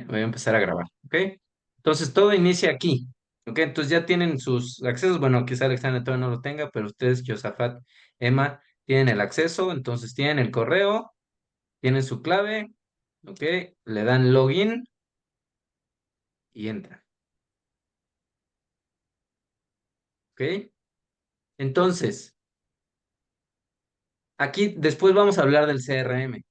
Voy a empezar a grabar, ¿ok? Entonces todo inicia aquí, ¿ok? Entonces ya tienen sus accesos, bueno, quizá Alexander todavía no lo tenga, pero ustedes, Josafat, Emma, tienen el acceso, entonces tienen el correo, tienen su clave, ¿ok? Le dan login y entran, ¿ok? Entonces, aquí después vamos a hablar del CRM,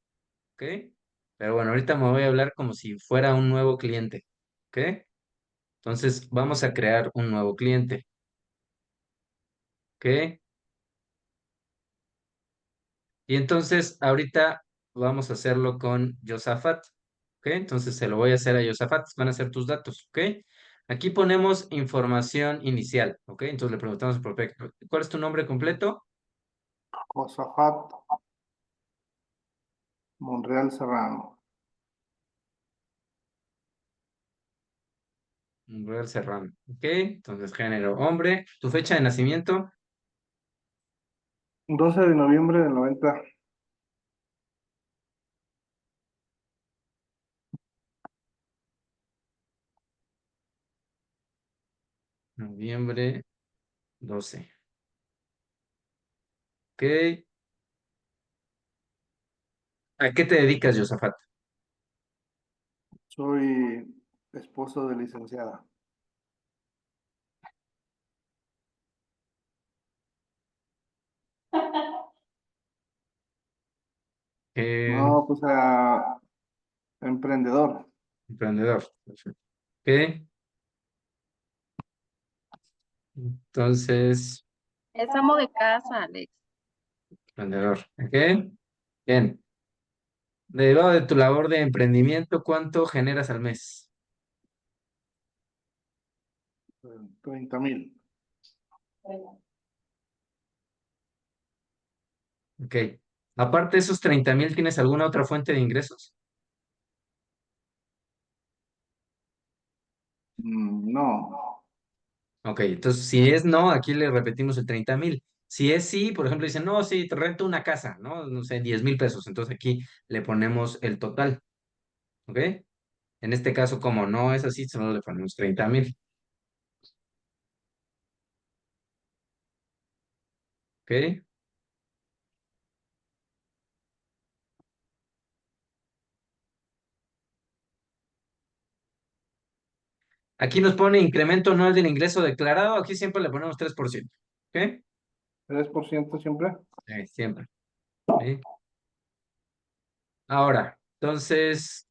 ¿ok? Pero bueno, ahorita me voy a hablar como si fuera un nuevo cliente, ¿ok? Entonces vamos a crear un nuevo cliente, ¿ok? Y entonces ahorita vamos a hacerlo con Josafat, ¿ok? Entonces se lo voy a hacer a Josafat, van a ser tus datos, ¿ok? Aquí ponemos información inicial, ¿ok? Entonces le preguntamos al prospecto, ¿cuál es tu nombre completo? Josafat Monreal Serrano. Royal Serrano, ¿ok? Entonces género hombre, tu fecha de nacimiento, 12 de noviembre del 90. noviembre 12, ¿ok? ¿A qué te dedicas, Josafat? Soy esposo de licenciada. Eh, No, pues emprendedor. emprendedor, perfecto, ¿ok? Entonces, Es amo de casa, Alex. emprendedor, ¿ok? Bien. Derivado de tu labor de emprendimiento, ¿cuánto generas al mes? 30,000. Ok. Aparte de esos 30,000, ¿tienes alguna otra fuente de ingresos? No. Ok, entonces si es no, aquí le repetimos el 30,000. Si es sí, por ejemplo, dicen, no, sí, te rento una casa, ¿no? No sé, 10,000 pesos. Entonces aquí le ponemos el total, ¿ok? En este caso, como no es así, solo le ponemos 30,000, ¿ok? Aquí nos pone incremento anual del ingreso declarado, aquí siempre le ponemos 3%, ¿ok? 3% siempre. Siempre, ¿sí? Ahora, entonces,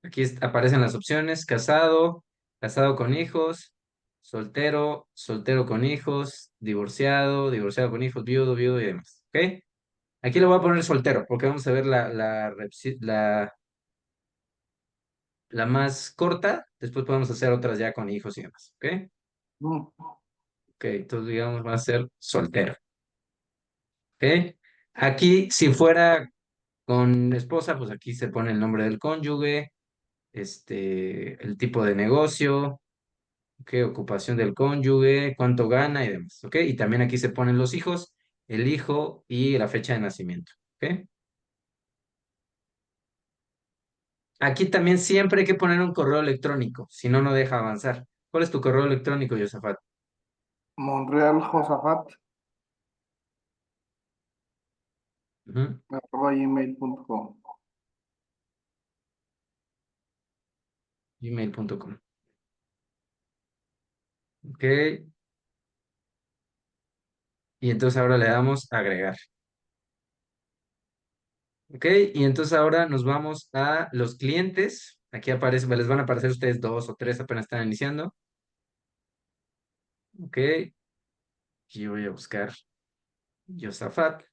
aquí aparecen las opciones: casado, casado con hijos, soltero, soltero con hijos, divorciado, divorciado con hijos, viudo, viudo y demás. ¿Ok? Aquí le voy a poner soltero porque vamos a ver la más corta. Después podemos hacer otras ya con hijos y demás. ¿Ok? Mm, Ok, entonces digamos va a ser soltero. ¿Ok? Aquí, si fuera con esposa, pues aquí se pone el nombre del cónyuge, el tipo de negocio, qué ocupación del cónyuge, cuánto gana y demás, ¿ok? Y también aquí se ponen los hijos, el hijo y la fecha de nacimiento, ¿ok? Aquí también siempre hay que poner un correo electrónico, si no, no deja avanzar. ¿Cuál es tu correo electrónico, Josafat? Monreal Josafat Ujú, @gmail.com. gmail.com. Ok, y entonces ahora le damos agregar. Ok, y entonces ahora nos vamos a los clientes. Aquí aparece, les van a aparecer ustedes dos o tres, apenas están iniciando. Ok, y voy a buscar Josafat.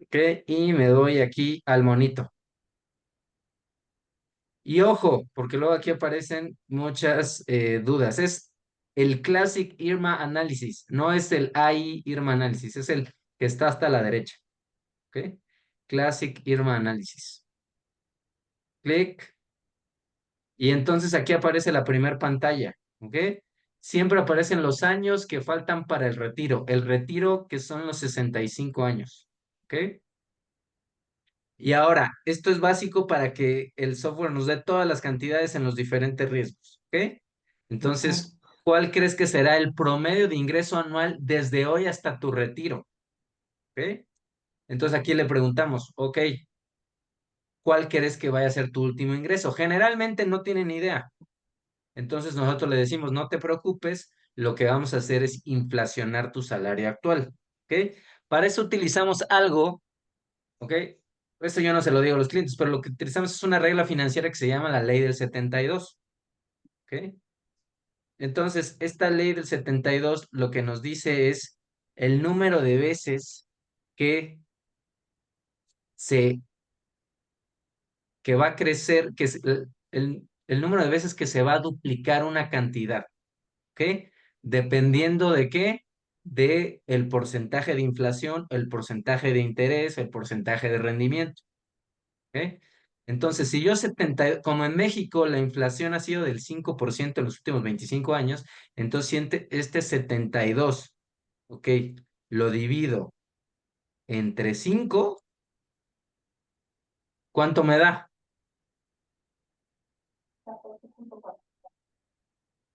Ok, y me doy aquí al monito. Y ojo, porque luego aquí aparecen muchas dudas. Es el Classic IRMA Analysis, no es el AI IRMA Analysis, es el que está hasta la derecha. ¿Ok? Classic IRMA Analysis. Clic. Y entonces aquí aparece la primera pantalla. ¿Ok? Siempre aparecen los años que faltan para el retiro. El retiro que son los 65 años. ¿Ok? Y ahora, esto es básico para que el software nos dé todas las cantidades en los diferentes riesgos, ¿ok? Entonces, ¿cuál crees que será el promedio de ingreso anual desde hoy hasta tu retiro? ¿Ok? Entonces aquí le preguntamos, ok, ¿cuál crees que vaya a ser tu último ingreso? Generalmente no tienen idea. Entonces nosotros le decimos, no te preocupes, lo que vamos a hacer es inflacionar tu salario actual, ¿ok? Para eso utilizamos algo, ¿ok? Esto yo no se lo digo a los clientes, pero lo que utilizamos es una regla financiera que se llama la ley del 72, ¿ok? Entonces, esta ley del 72 lo que nos dice es el número de veces que se que va a crecer, el número de veces que se va a duplicar una cantidad, ¿ok? Dependiendo de qué, de el porcentaje de inflación, el porcentaje de interés, el porcentaje de rendimiento, ¿ok? Entonces, si yo 70, como en México la inflación ha sido del 5% en los últimos 25 años, entonces este 72, ¿ok? Lo divido entre 5, ¿cuánto me da?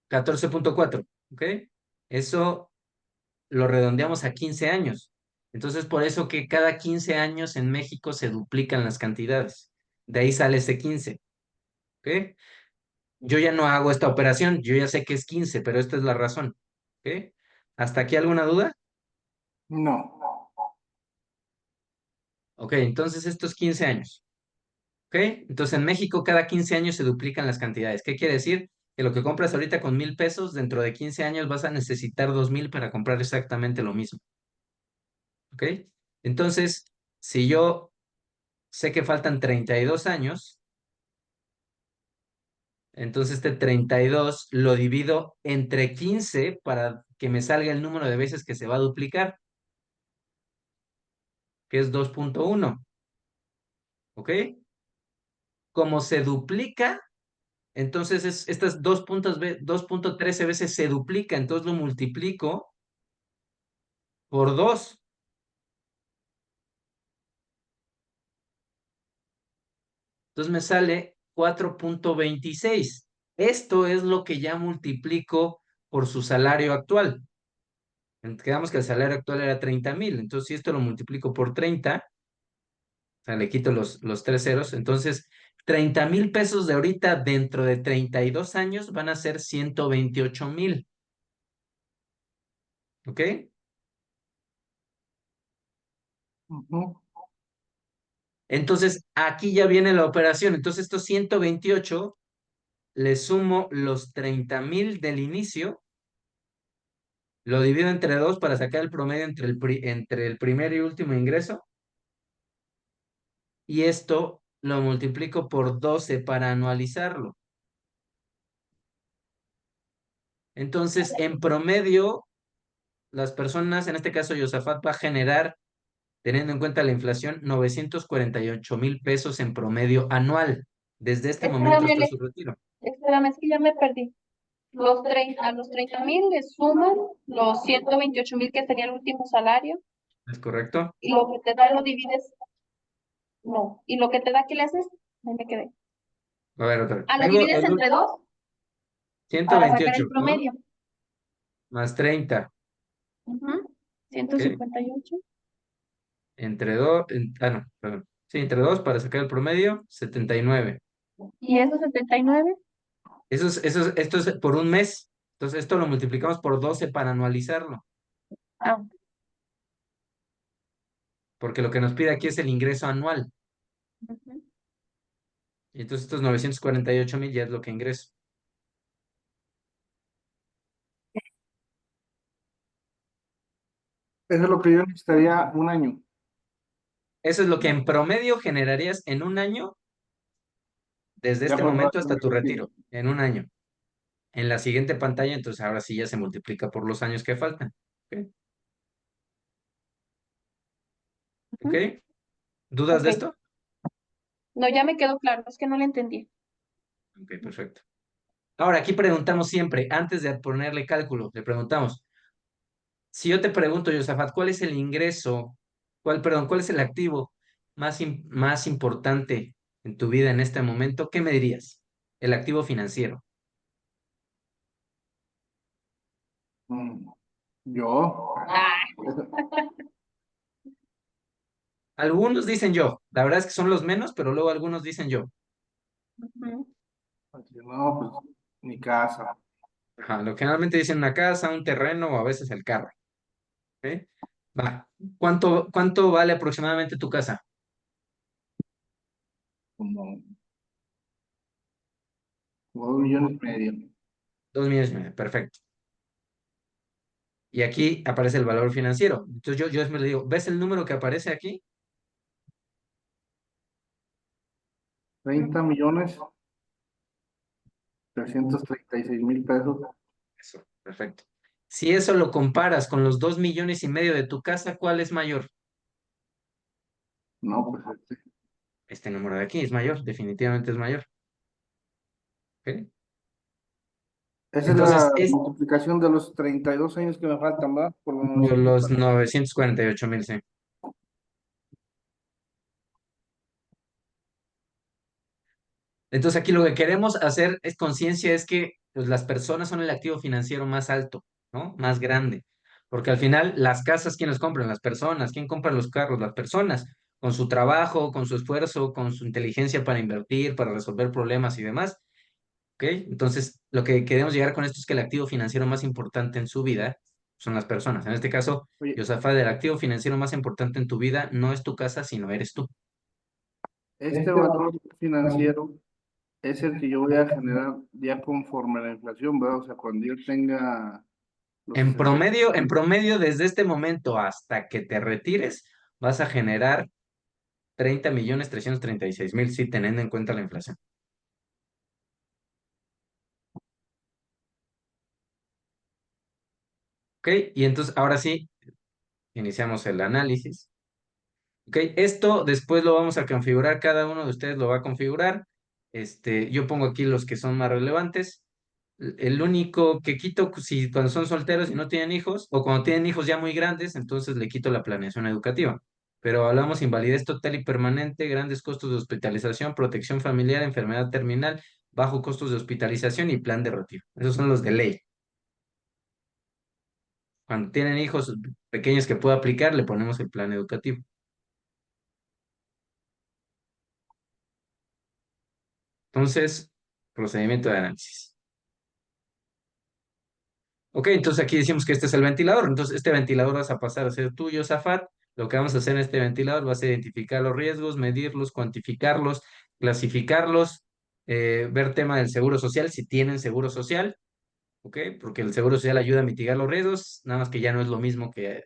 14.4, ¿ok? Eso lo redondeamos a 15 años. Entonces, por eso que cada 15 años en México se duplican las cantidades. De ahí sale ese 15, ¿ok? Yo ya no hago esta operación, yo ya sé que es 15, pero esta es la razón, ¿ok? ¿Hasta aquí alguna duda? No. Ok, entonces estos 15 años, ¿ok? Entonces en México cada 15 años se duplican las cantidades. ¿Qué quiere decir? Que lo que compras ahorita con 1,000 pesos, dentro de 15 años vas a necesitar 2,000 para comprar exactamente lo mismo, ¿ok? Entonces, si yo sé que faltan 32 años, entonces este 32 lo divido entre 15 para que me salga el número de veces que se va a duplicar, que es 2.1, ¿ok? Como se duplica, entonces estas 2.13 veces se duplica, entonces lo multiplico por 2. Entonces me sale 4.26. Esto es lo que ya multiplico por su salario actual. Quedamos que el salario actual era 30,000. Entonces, si esto lo multiplico por 30, o sea, le quito los tres ceros, entonces 30,000 pesos de ahorita dentro de 32 años van a ser 128,000. ¿Ok? Ujú. Entonces, aquí ya viene la operación. Entonces, estos 128 le sumo los 30,000 del inicio, lo divido entre 2 para sacar el promedio entre el primer y último ingreso, y esto lo multiplico por 12 para anualizarlo. Entonces, en promedio, las personas, en este caso Yosafat, va a generar, teniendo en cuenta la inflación, 948,000 pesos en promedio anual, desde este momento Espérame, hasta Alex, su retiro. espérame, es que ya me perdí. A los 30,000 le suman los 128,000 que sería el último salario ¿Es correcto? y lo que te da lo divides, no, y lo que te da, ¿qué le haces? Ahí me quedé. A ver, otra vez. Ah, lo Tengo divides entre dos para sacar 128, el ¿no? promedio. Más 30, Ujú. ciento ¿ok? cincuenta y ocho Entre 2, no, perdón. Sí, entre 2 para sacar el promedio, 79. ¿Y esos 79? Esto es por un mes. Entonces, esto lo multiplicamos por 12 para anualizarlo, Ah, porque lo que nos pide aquí es el ingreso anual. ujú. Y entonces, estos 948,000 ya es lo que ingreso. Eso es lo que yo necesitaría un año. Eso es lo que en promedio generarías en un año, desde Ya este por momento rato hasta me tu retiro. retiro, en un año. En la siguiente pantalla, entonces ahora sí ya se multiplica por los años que faltan. ¿Ok? ¿Ok? Ujú. ¿Dudas Ok. de esto? No, ya me quedó claro, es que no lo entendí. Ok, perfecto. Ahora, aquí preguntamos siempre, antes de ponerle cálculo, le preguntamos, si yo te pregunto, Yosafat, ¿cuál es el ingreso? Perdón, ¿cuál es el activo más importante en tu vida en este momento, ¿qué me dirías? El activo financiero. Mm, Yo, Ah, Algunos dicen yo, la verdad es que son los menos, pero luego algunos dicen yo. ujú. así, no, pues mi casa, Ajá, lo que generalmente dicen una casa, un terreno o a veces el carro. ¿Ok? Va. ¿Cuánto vale aproximadamente tu casa? como 2,5 millones. 2,5 millones, perfecto. Y aquí aparece el valor financiero. Entonces yo me le digo, ¿ves el número que aparece aquí? 30,336,000 pesos. Eso, perfecto. Si eso lo comparas con los 2,5 millones de tu casa, ¿cuál es mayor? No, pues Este número de aquí es mayor, definitivamente es mayor. ¿Ok? esa es Entonces, la es multiplicación de los 32 años que me faltan, ¿verdad? Por los por los 940. 948,000, sí. Entonces aquí lo que queremos hacer es conciencia, es que pues, las personas son el activo financiero más alto, ¿no? Más grande. Porque al final las casas, ¿quién las compran? Las personas. ¿Quién compra los carros? Las personas. Con su trabajo, con su esfuerzo, con su inteligencia para invertir, para resolver problemas y demás. ¿Ok? Entonces, lo que queremos llegar con esto es que el activo financiero más importante en su vida son las personas. En este caso, Oye, Yosafat, el activo financiero más importante en tu vida no es tu casa, sino eres tú. este valor financiero es el que yo voy a generar ya conforme a la inflación, ¿verdad? O sea, cuando yo tenga los En 60. promedio, desde este momento hasta que te retires, vas a generar 30,336,000, sí, teniendo en cuenta la inflación. ¿Ok? Y entonces, ahora sí, iniciamos el análisis. ¿Ok? Esto después lo vamos a configurar, cada uno de ustedes lo va a configurar. Yo pongo aquí los que son más relevantes. El único que quito, si cuando son solteros y no tienen hijos, o cuando tienen hijos ya muy grandes, entonces le quito la planeación educativa. Pero hablamos invalidez total y permanente, grandes costos de hospitalización, protección familiar, enfermedad terminal, bajo costos de hospitalización y plan de retiro. Esos son los de ley. Cuando tienen hijos pequeños que pueda aplicar, le ponemos el plan educativo. Entonces, procedimiento de análisis. Ok, entonces aquí decimos que este es el ventilador. Entonces, este ventilador vas a pasar a ser tuyo, Zafat. Lo que vamos a hacer en este ventilador va a ser identificar los riesgos, medirlos, cuantificarlos, clasificarlos, ver tema del seguro social, si tienen seguro social, ¿ok? Porque el seguro social ayuda a mitigar los riesgos, nada más que ya no es lo mismo que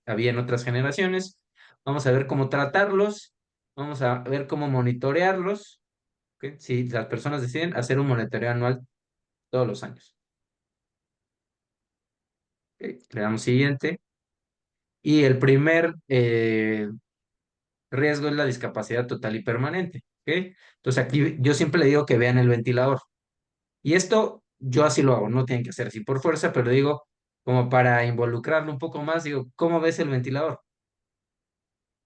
había en otras generaciones. Vamos a ver cómo tratarlos, vamos a ver cómo monitorearlos, ¿ok? Si las personas deciden hacer un monitoreo anual todos los años. ¿Ok? Le damos siguiente. Y el primer riesgo es la discapacidad total y permanente. ¿Ok? Entonces aquí yo siempre le digo que vean el ventilador. Y esto yo así lo hago, no tienen que ser así por fuerza, pero digo, como para involucrarlo un poco más, digo, ¿cómo ves el ventilador?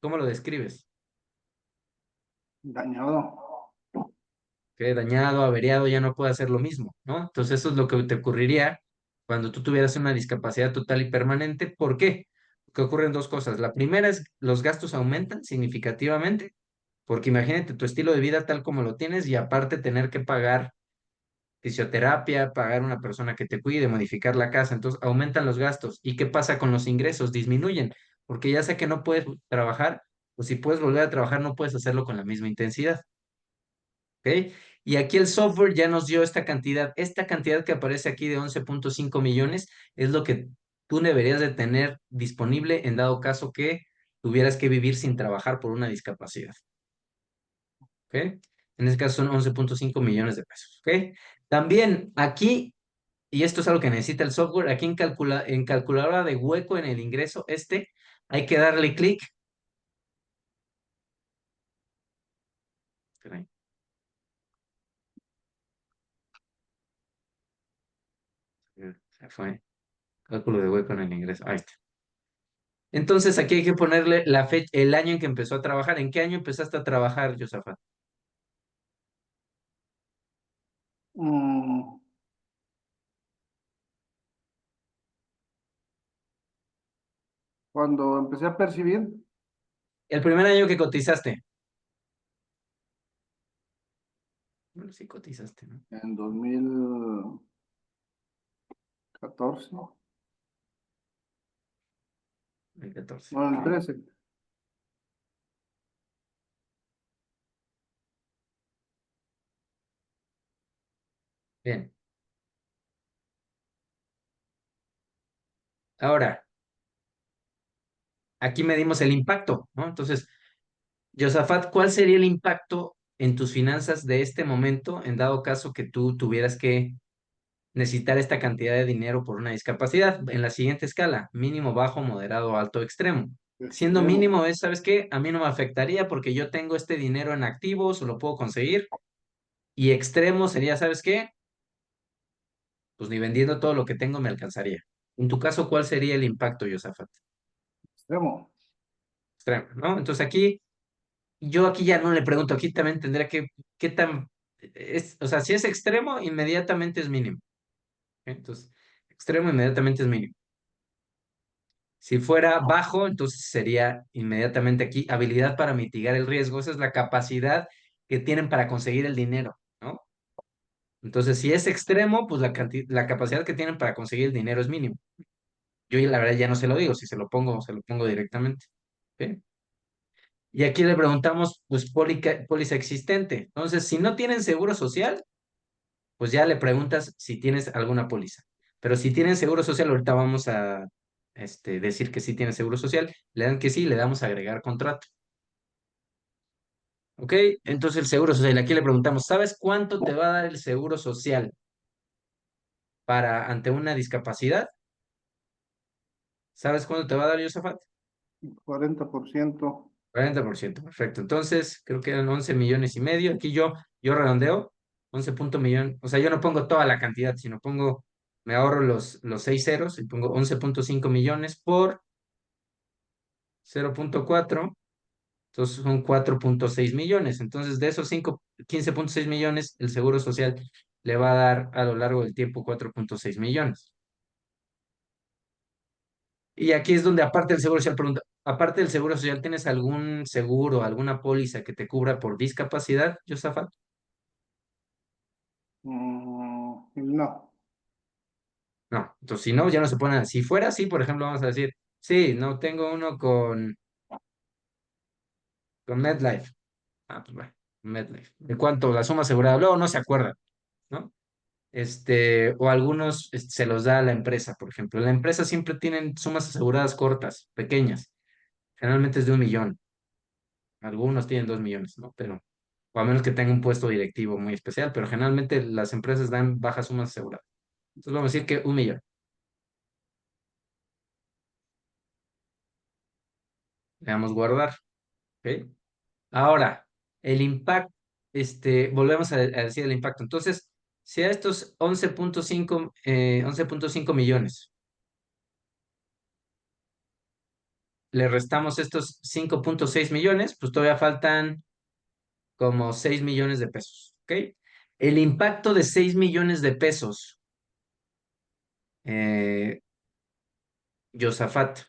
¿Cómo lo describes? Dañado. Que dañado, averiado, ya no puede hacer lo mismo, ¿no? Entonces eso es lo que te ocurriría cuando tú tuvieras una discapacidad total y permanente. ¿Por qué? Porque ocurren dos cosas. La primera es los gastos aumentan significativamente, porque imagínate tu estilo de vida tal como lo tienes y aparte tener que pagar fisioterapia, pagar una persona que te cuide, modificar la casa, entonces aumentan los gastos. ¿Y qué pasa con los ingresos? Disminuyen, porque ya sé que no puedes trabajar, o si puedes volver a trabajar, no puedes hacerlo con la misma intensidad. ¿Ok? Y aquí el software ya nos dio esta cantidad que aparece aquí de 11,5 millones es lo que tú deberías de tener disponible en dado caso que tuvieras que vivir sin trabajar por una discapacidad. ¿Ok? En este caso son 11,5 millones de pesos. ¿Ok? También aquí, y esto es algo que necesita el software, aquí en calculadora de hueco en el ingreso, hay que darle clic. Caray, se fue. Cálculo de hueco en el ingreso. Ahí está. Entonces aquí hay que ponerle la fecha, el año en que empezó a trabajar. ¿En qué año empezaste a trabajar, Josafat? Mm, Cuando empecé a percibir, El primer año que cotizaste. Bueno, sí cotizaste, ¿no? en 2014, El 14. no, en el 13. Bien. Ahora, aquí medimos el impacto, ¿no? Entonces, Josafat, ¿cuál sería el impacto en tus finanzas de este momento en dado caso que tú tuvieras que necesitar esta cantidad de dinero por una discapacidad? En la siguiente escala: mínimo, bajo, moderado, alto, extremo. Siendo Extremo. mínimo es, ¿sabes qué? A mí no me afectaría porque yo tengo este dinero en activos o lo puedo conseguir. Y extremo sería, ¿sabes qué? Pues ni vendiendo todo lo que tengo me alcanzaría. En tu caso, ¿cuál sería el impacto, Josafat? Extremo. Extremo, ¿no? Entonces yo aquí ya no le pregunto, aquí también tendría que, ¿qué tan es? O sea, si es extremo, inmediatamente es mínimo. ¿Ok? Entonces, extremo inmediatamente es mínimo. Si fuera bajo, entonces sería inmediatamente aquí habilidad para mitigar el riesgo. Esa es la capacidad que tienen para conseguir el dinero, ¿no? Entonces, si es extremo, pues la capacidad que tienen para conseguir el dinero es mínimo. Yo la verdad ya no se lo digo, si se lo pongo directamente. ¿Ok? Y aquí le preguntamos, pues, póliza existente. Entonces, si no tienen seguro social, pues ya le preguntas si tienes alguna póliza. Pero si tienen seguro social, ahorita vamos a decir que sí tiene seguro social, le dan que sí, le damos a agregar contrato. ¿Ok? Entonces el seguro social, aquí le preguntamos, ¿sabes cuánto te va a dar el seguro social para ante una discapacidad? ¿Sabes cuánto te va a dar, Josafat? 40%. 40%, perfecto. Entonces, creo que eran 11 millones y medio. Aquí yo redondeo, 11 punto millón. O sea, yo no pongo toda la cantidad, sino me ahorro los 6 ceros y pongo 11.5 millones por 0.4. Entonces son 4.6 millones. Entonces, de esos 15.6 millones, el Seguro Social le va a dar a lo largo del tiempo 4.6 millones. Y aquí es donde, aparte del Seguro Social, pregunta, aparte del Seguro Social, ¿tienes algún seguro, alguna póliza que te cubra por discapacidad, Josafat? No. No, entonces si no, ya no se pone. Si fuera así, por ejemplo, vamos a decir, sí, no tengo uno con MetLife. Ah, pues bueno, MetLife. ¿De cuánto? La suma asegurada. Luego no se acuerdan, ¿no? O algunos se los da a la empresa, por ejemplo. La empresa siempre tienen sumas aseguradas cortas, pequeñas. Generalmente es de 1 millón. Algunos tienen 2 millones, ¿no? Pero, o a menos que tenga un puesto directivo muy especial, pero generalmente las empresas dan bajas sumas aseguradas. Entonces vamos a decir que 1 millón. Le damos guardar, ¿ok? Ahora, el impacto, volvemos a decir el impacto. Entonces, si a estos 11.5 millones le restamos estos 5.6 millones, pues todavía faltan como 6 millones de pesos, ¿ok? El impacto de 6 millones de pesos, eh, Josafat,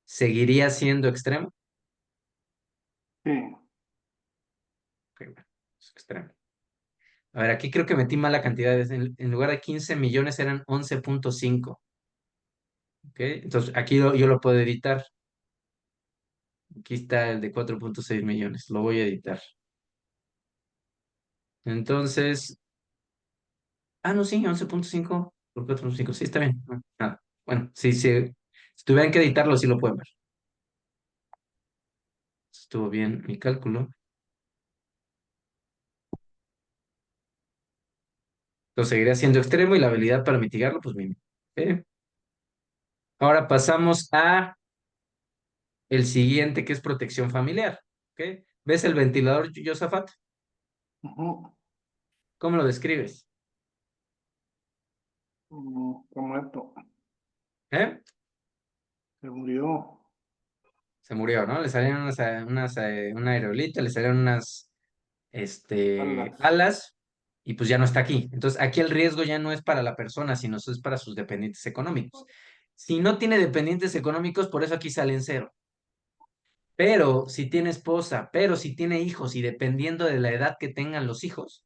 ¿seguiría siendo extremo? Sí. Ok, bueno, es extremo. A ver, aquí creo que metí mala cantidad. En lugar de 15 millones eran 11.5. ¿Ok? Entonces aquí yo lo puedo editar. Aquí está el de 4.6 millones. Lo voy a editar. Entonces, no, sí, 11.5 por 4.5. Sí, está bien. No, nada. Bueno, sí, sí. Si tuvieran que editarlo, sí lo pueden ver. Estuvo bien mi cálculo. Entonces seguiría siendo extremo y la habilidad para mitigarlo, pues mínimo. ¿Ok? Ahora pasamos a el siguiente, que es protección familiar. ¿Ok? ¿Ves el ventilador, Josafat? Ujú. ¿Cómo lo describes? Como esto. ¿Eh? Se murió. Se murió, ¿no? Le salieron una aerolita, le salieron unas, Alas. alas, y pues ya no está aquí. Entonces, aquí el riesgo ya no es para la persona, sino es para sus dependientes económicos. Si no tiene dependientes económicos, por eso aquí sale en cero. Pero si tiene esposa, pero si tiene hijos y dependiendo de la edad que tengan los hijos,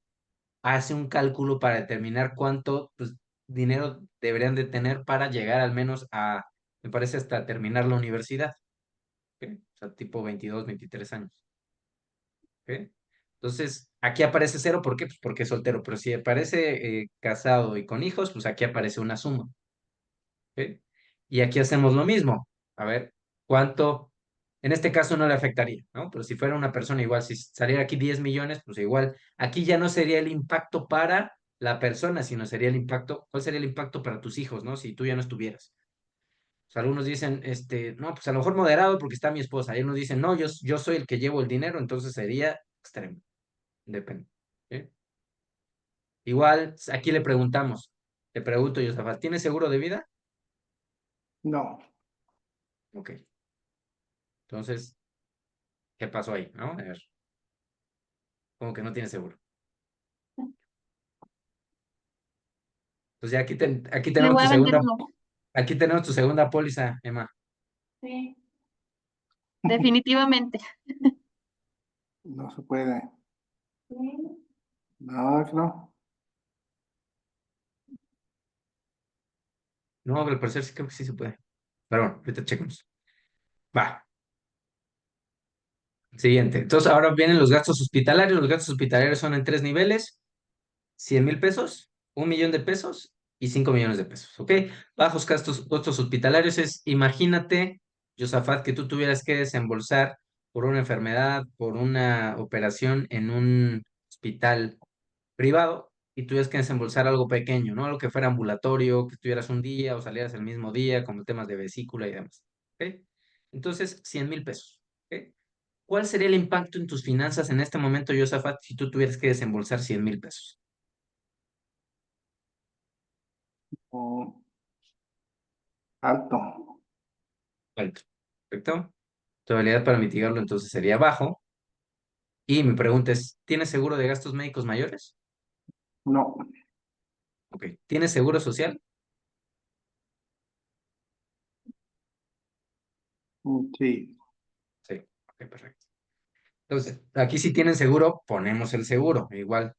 hace un cálculo para determinar cuánto pues, dinero deberían de tener para llegar al menos a, me parece, hasta terminar la universidad. ¿Ok? O sea, tipo 22, 23 años. ¿Ok? Entonces, aquí aparece cero, ¿por qué? Pues porque es soltero, pero si aparece casado y con hijos, pues aquí aparece una suma. ¿Ok? Y aquí hacemos lo mismo. A ver, ¿cuánto? En este caso no le afectaría, ¿no? Pero si fuera una persona igual, si saliera aquí 10 millones, pues igual, aquí ya no sería el impacto para la persona, sino sería el impacto, ¿cuál sería el impacto para tus hijos, ¿no? Si tú ya no estuvieras. O sea, algunos dicen, no, pues a lo mejor moderado porque está mi esposa. Y unos dicen, no, yo soy el que llevo el dinero, entonces sería extremo. Depende. ¿Sí? Igual, aquí le preguntamos, le pregunto, Yosafat, ¿tienes seguro de vida? No. Ok. Entonces, ¿qué pasó ahí? ¿No? A ver, como que no tiene seguro. Pues ya aquí Le tenemos voy tu a vender segunda, uno. aquí tenemos tu segunda póliza, Emma. Sí, definitivamente. No se puede. Sí. No, no. No, al parecer sí creo que sí se puede. Pero bueno, ahorita checamos. Va. Siguiente. Entonces, ahora vienen los gastos hospitalarios. Los gastos hospitalarios son en tres niveles: 100,000 pesos, 1 millón de pesos y 5 millones de pesos. ¿Ok? Bajos gastos, costos hospitalarios es, imagínate, Josafat, que tú tuvieras que desembolsar por una enfermedad, por una operación en un hospital privado y tuvieras que desembolsar algo pequeño, ¿no? Algo que fuera ambulatorio, que estuvieras un día o salieras el mismo día, como temas de vesícula y demás. ¿Ok? Entonces, 100,000 pesos. ¿Ok? ¿Cuál sería el impacto en tus finanzas en este momento, Josafat, si tú tuvieras que desembolsar 100,000 pesos? Oh, alto. Alto. ¿Perfecto? Tu habilidad para mitigarlo entonces sería bajo. Y mi pregunta es, ¿tienes seguro de gastos médicos mayores? No. Ok. ¿Tienes seguro social? Sí. Sí. Ok, perfecto. Entonces, aquí si tienen seguro, ponemos el seguro. Igual.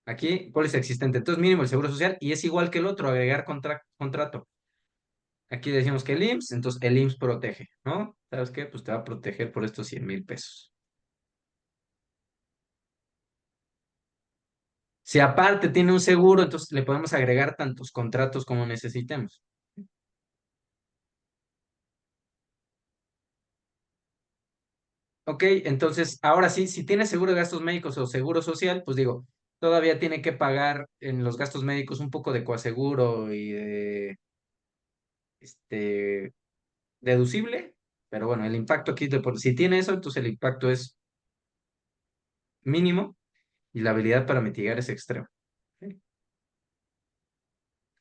Aquí, póliza existente. Entonces, mínimo el seguro social y es igual que el otro, agregar contrato. Aquí decimos que el IMSS, entonces el IMSS protege, ¿no? ¿Sabes qué? Pues te va a proteger por estos 100,000 pesos. Si aparte tiene un seguro, entonces le podemos agregar tantos contratos como necesitemos. Ok, entonces ahora sí, si tiene seguro de gastos médicos o seguro social, pues digo, todavía tiene que pagar en los gastos médicos un poco de coaseguro y de este deducible, pero bueno, el impacto aquí, si tiene eso, entonces el impacto es mínimo y la habilidad para mitigar es extrema. Ok.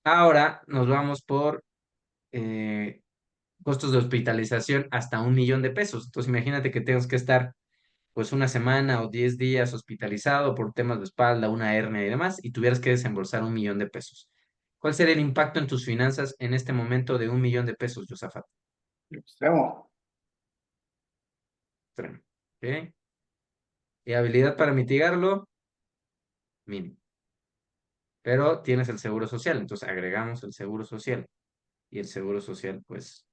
Ahora nos vamos por eh, costos de hospitalización hasta 1 millón de pesos. Entonces imagínate que tengas que estar pues una semana o 10 días hospitalizado por temas de espalda, una hernia y demás, y tuvieras que desembolsar 1 millón de pesos. ¿Cuál sería el impacto en tus finanzas en este momento de 1 millón de pesos, Josafat? Extremo. Extremo. ¿Ok? Y habilidad para mitigarlo, mínimo. Pero tienes el seguro social, entonces agregamos el seguro social. Y el seguro social, pues,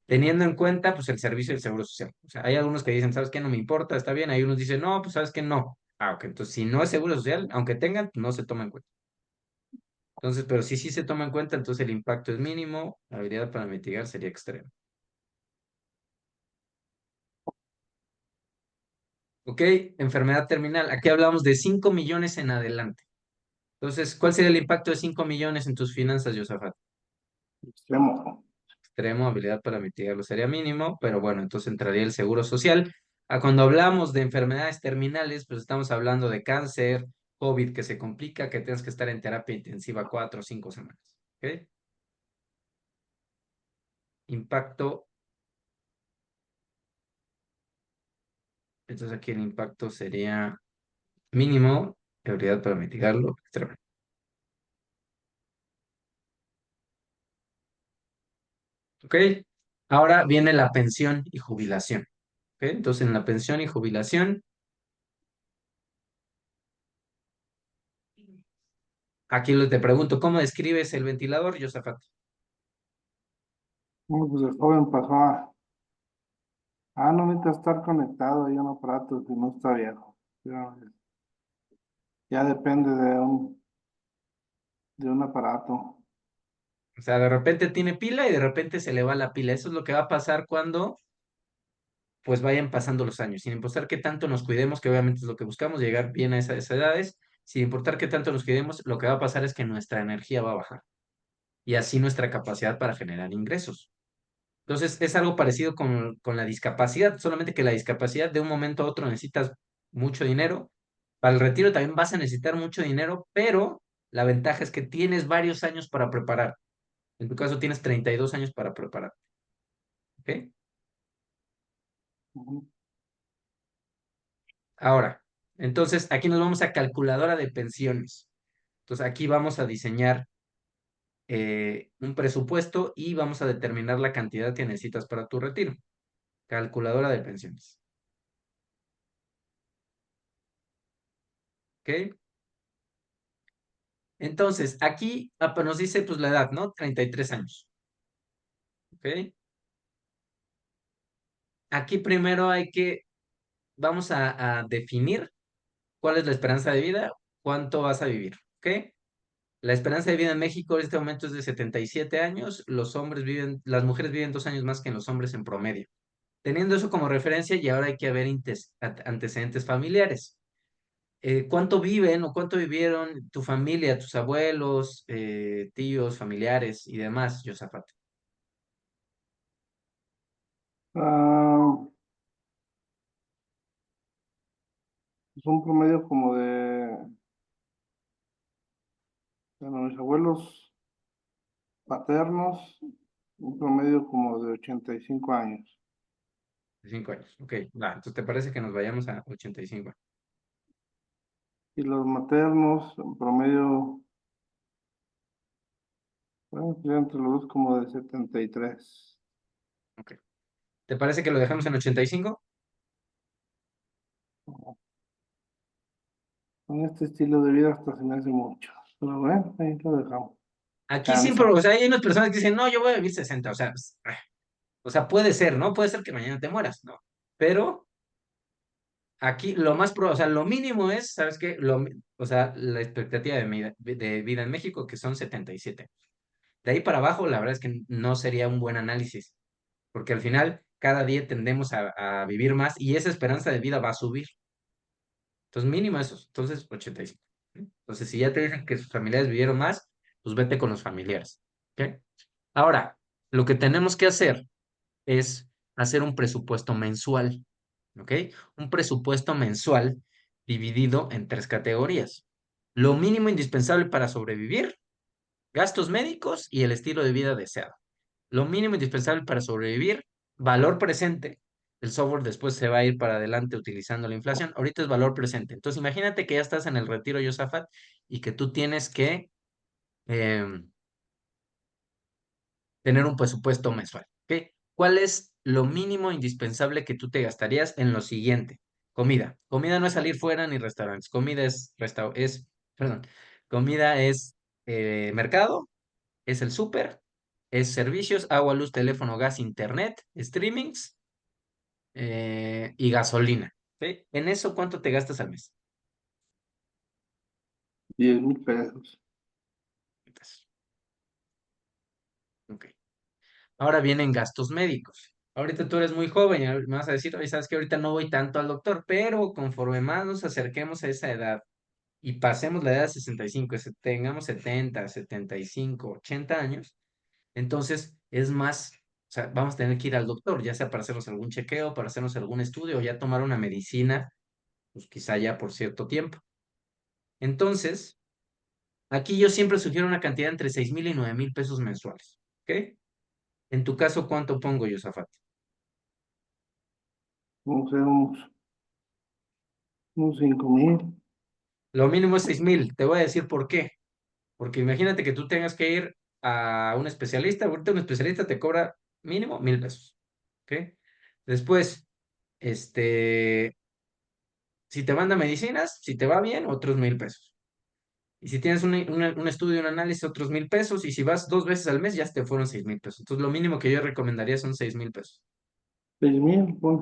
teniendo en cuenta, pues, el servicio del seguro social. O sea, hay algunos que dicen, ¿sabes qué? No me importa, está bien. Hay unos dicen, no, pues, ¿sabes qué? No. Ah, ok. Entonces, si no es seguro social, aunque tengan, no se toma en cuenta. Entonces, pero si sí se toma en cuenta, entonces el impacto es mínimo, la habilidad para mitigar sería extrema. Ok, enfermedad terminal. Aquí hablamos de 5 millones en adelante. Entonces, ¿cuál sería el impacto de 5 millones en tus finanzas, Josafat? Extremo. Extremo, habilidad para mitigarlo sería mínimo, pero bueno, entonces entraría el seguro social. Cuando hablamos de enfermedades terminales, pues estamos hablando de cáncer, COVID que se complica, que tienes que estar en terapia intensiva 4 o 5 semanas. ¿Ok? impacto. Entonces aquí el impacto sería mínimo, prioridad para mitigarlo, extremo. ¿Ok? Ahora viene la pensión y jubilación. ¿Ok? Entonces en la pensión y jubilación, aquí te pregunto, ¿cómo describes el ventilador, Josafat? Bueno, pues el joven pasó no necesita estar conectado ahí a un aparato si no está viejo. Ya depende de un aparato. O sea, de repente tiene pila y de repente se le va la pila. Eso es lo que va a pasar cuando pues vayan pasando los años, sin importar qué tanto nos cuidemos, que obviamente es lo que buscamos, llegar bien a esas edades, sin importar qué tanto nos cuidemos, lo que va a pasar es que nuestra energía va a bajar y así nuestra capacidad para generar ingresos. Entonces, es algo parecido con la discapacidad, solamente que la discapacidad de un momento a otro necesitas mucho dinero. Para el retiro también vas a necesitar mucho dinero, pero la ventaja es que tienes varios años para preparar. En tu caso, tienes 32 años para preparar. ¿Ok? Ujú. Ahora, entonces aquí nos vamos a calculadora de pensiones. Entonces aquí vamos a diseñar un presupuesto y vamos a determinar la cantidad que necesitas para tu retiro. Calculadora de pensiones. ¿Ok? Entonces, aquí pues, nos dice pues la edad, ¿no? 33 años. ¿Ok? Aquí primero vamos a definir cuál es la esperanza de vida, cuánto vas a vivir. ¿Ok? La esperanza de vida en México en este momento es de 77 años. Las mujeres viven 2 años más que los hombres en promedio. Teniendo eso como referencia, y ahora hay que ver antecedentes familiares. ¿Cuánto viven o cuánto vivieron tu familia, tus abuelos, tíos, familiares y demás, Josafat? Ah, es un promedio como de, bueno, mis abuelos paternos, un promedio como de 85 años. De 5 años. Ok, va. Entonces, ¿te parece que nos vayamos a 85? Y los maternos, en promedio, bueno, pues entre los dos como de 73. Ok. ¿Te parece que lo dejamos en 85? Con este estilo de vida hasta se me hace mucho. Pero bueno, ahí lo dejamos. Aquí Chance. siempre, o sea, hay unas personas que dicen, no, yo voy a vivir 60, o sea, puede ser, ¿no? Puede ser que mañana te mueras, ¿no? Pero aquí o sea, lo mínimo es, ¿sabes qué? O sea, la expectativa de vida en México, que son 77. De ahí para abajo, la verdad es que no sería un buen análisis, porque al final, cada día tendemos a vivir más y esa esperanza de vida va a subir. Entonces, mínimo eso. Entonces, 85. Entonces, si ya te dicen que sus familiares vivieron más, pues vete con los familiares. ¿Ok? Ahora, lo que tenemos que hacer es hacer un presupuesto mensual. ¿Ok? Un presupuesto mensual dividido en 3 categorías. Lo mínimo indispensable para sobrevivir, gastos médicos y el estilo de vida deseado. Lo mínimo indispensable para sobrevivir, valor presente. El software después se va a ir para adelante utilizando la inflación. Ahorita es valor presente. Entonces, imagínate que ya estás en el retiro, Yosafat, y que tú tienes que em, tener un presupuesto mensual. ¿Ok? ¿Cuál es lo mínimo indispensable que tú te gastarías en lo siguiente? Comida. Comida no es salir fuera ni restaurantes. Comida perdón, comida es mercado, es el súper, es servicios, agua, luz, teléfono, gas, internet, streamings y gasolina. ¿Ok? En eso, ¿cuánto te gastas al mes? 10,000 pesos. Ok. Ahora vienen gastos médicos. Ahorita tú eres muy joven y me vas a decir, oye, sabes que ahorita no voy tanto al doctor, pero conforme más nos acerquemos a esa edad y pasemos la edad de 65, tengamos 70, 75, 80 años, entonces es más, o sea, vamos a tener que ir al doctor, ya sea para hacernos algún chequeo, para hacernos algún estudio o ya tomar una medicina, pues quizá ya por cierto tiempo. Entonces, aquí yo siempre sugiero una cantidad entre 6,000 y 9,000 pesos mensuales. ¿Ok? En tu caso, ¿cuánto pongo, Yosafat? No sé, unos 5,000. Lo mínimo es 6,000. Te voy a decir por qué. Porque imagínate que tú tengas que ir a un especialista. Ahorita un especialista te cobra mínimo 1,000 pesos. ¿Ok? Después, este, si te manda medicinas, si te va bien, otros 1,000 pesos. Y si tienes un estudio, un análisis, otros 1,000 pesos. Y si vas 2 veces al mes, ya te fueron 6,000 pesos. Entonces, lo mínimo que yo recomendaría son 6,000 pesos. 6,000, pues.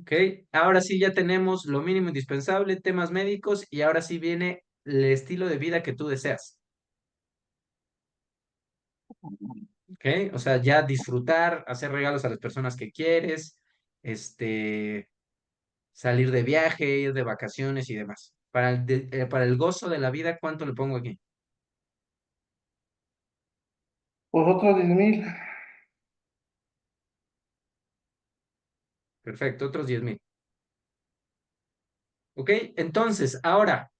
¿Ok? Ahora sí ya tenemos lo mínimo indispensable, temas médicos, y ahora sí viene el estilo de vida que tú deseas. ¿Ok? O sea, ya disfrutar, hacer regalos a las personas que quieres, este, salir de viaje, ir de vacaciones y demás. Para el gozo de la vida, ¿cuánto le pongo aquí? Pues otros 10,000. Perfecto, otros 10,000. ¿Ok? Entonces, ahora,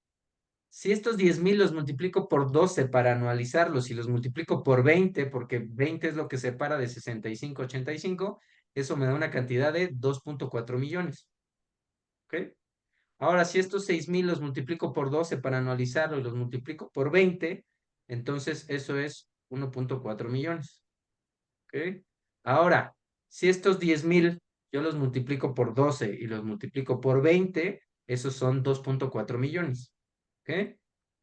si estos 10,000 los multiplico por 12 para anualizarlos y los multiplico por 20, porque 20 es lo que separa de 65 a 85, eso me da una cantidad de 2,4 millones. ¿Ok? Ahora, si estos 6,000 los multiplico por 12 para anualizarlo y los multiplico por 20, entonces eso es 1,4 millones. ¿Ok? Ahora, si estos 10,000 yo los multiplico por 12 y los multiplico por 20, esos son 2,4 millones. ¿Ok?